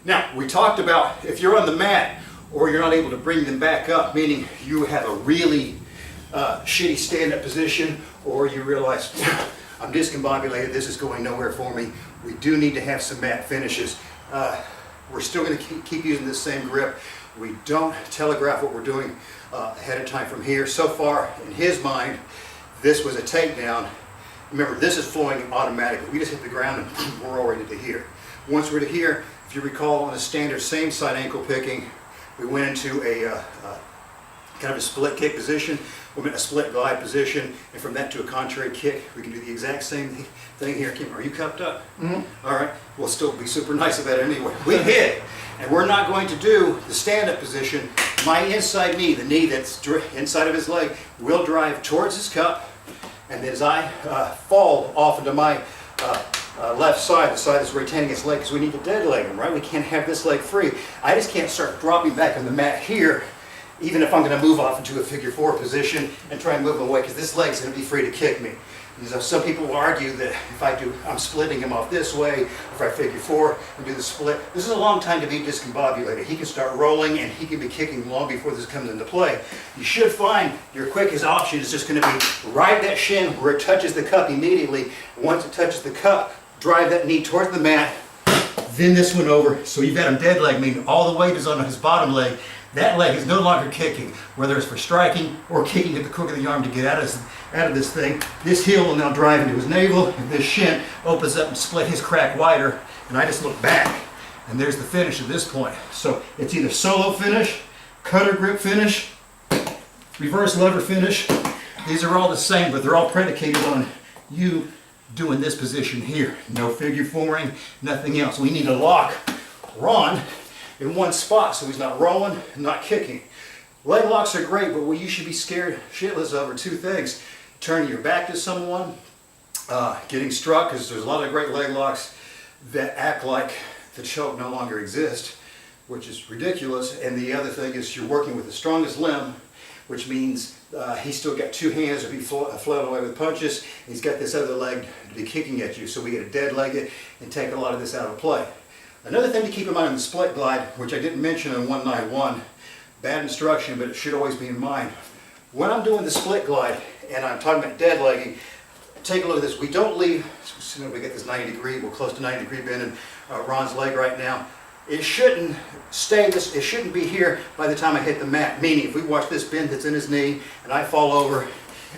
Now, we talked about if you're on the mat or you're not able to bring them back up, meaning you have a really shitty stand-up position, or you realize I'm discombobulated, this is going nowhere for me, we do need to have some mat finishes. We're still going to keep using this same grip. We don't telegraph what we're doing ahead of time from here. So far, in his mind, this was a takedown. Remember, this is flowing automatically. We just hit the ground and we're already to here. Once we're to here, if you recall, on a standard same side ankle picking, we went into a kind of a split kick position, we went a split glide position, and from that to a contrary kick. We can do the exact same thing here. Kim, are you cupped up? Mm-hmm. All right, we'll still be super nice about it anyway. We hit, and we're not going to do the stand-up position. My inside knee, the knee that's inside of his leg, will drive towards his cup, and as I fall off into my left side, the side that's retaining his leg, because we need to dead leg him, right? We can't have this leg free. I just can't start dropping back on the mat here, even if I'm going to move off into a figure four position and try and move him away, because this leg's going to be free to kick me. And so some people will argue that if I'm splitting him off this way, if I figure four and do the split, this is a long time to be discombobulated. He can start rolling and he can be kicking long before this comes into play. You should find your quickest option is just going to be ride that shin where it touches the cup immediately. Once it touches the cup, drive that knee towards the mat, then this one over. So you've got him dead leg, meaning all the weight is on his bottom leg. That leg is no longer kicking, whether it's for striking or kicking at the crook of the arm to get out of this thing. This heel will now drive into his navel, and this shin opens up and split his crack wider, and I just look back, and there's the finish at this point. So it's either solo finish, cutter grip finish, reverse lever finish. These are all the same, but they're all predicated on you doing this position here. No figure fouring, nothing else. We need to lock Ron in one spot so he's not rolling, not kicking. Leg locks are great, but what you should be scared shitless of are two things. Turning your back to someone, getting struck, because there's a lot of great leg locks that act like the choke no longer exists, which is ridiculous. And the other thing is you're working with the strongest limb, which means he's still got two hands to be floating away with punches. He's got this other leg to be kicking at you, so we get to dead leg it and take a lot of this out of play. Another thing to keep in mind on the split glide, which I didn't mention in 191, bad instruction, but it should always be in mind. When I'm doing the split glide and I'm talking about dead legging, take a look at this. We don't leave, as soon as we get this 90 degree, we're close to 90 degree bend in Ron's leg right now. It shouldn't stay this, it shouldn't be here by the time I hit the mat. Meaning, if we watch this bend that's in his knee and I fall over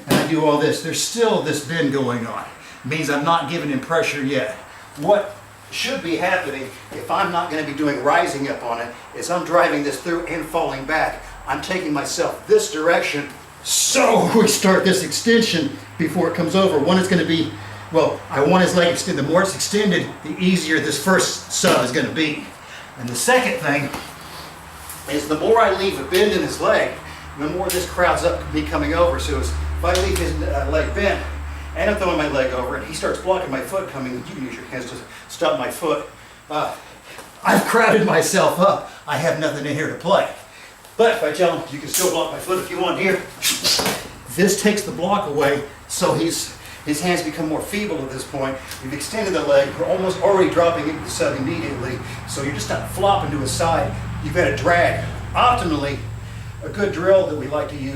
and I do all this, there's still this bend going on. It means I'm not giving him pressure yet. What should be happening, if I'm not going to be doing rising up on it, is I'm driving this through and falling back. I'm taking myself this direction, so we start this extension before it comes over. One is going to be, well, I want his leg extended. The more it's extended, the easier this first sub is going to be. And the second thing is the more I leave a bend in his leg, the more this crowds up me coming over. So if I leave his leg bent, and I'm throwing my leg over and he starts blocking my foot coming, you can use your hands to stop my foot. I've crowded myself up. I have nothing in here to play. But if I tell him, you can still block my foot if you want here, this takes the block away, so his hands become more feeble at this point. We've extended the leg, we're almost already dropping into the sub immediately, so you're just not flopping to a side. You've got to drag. Optimally, a good drill that we like to use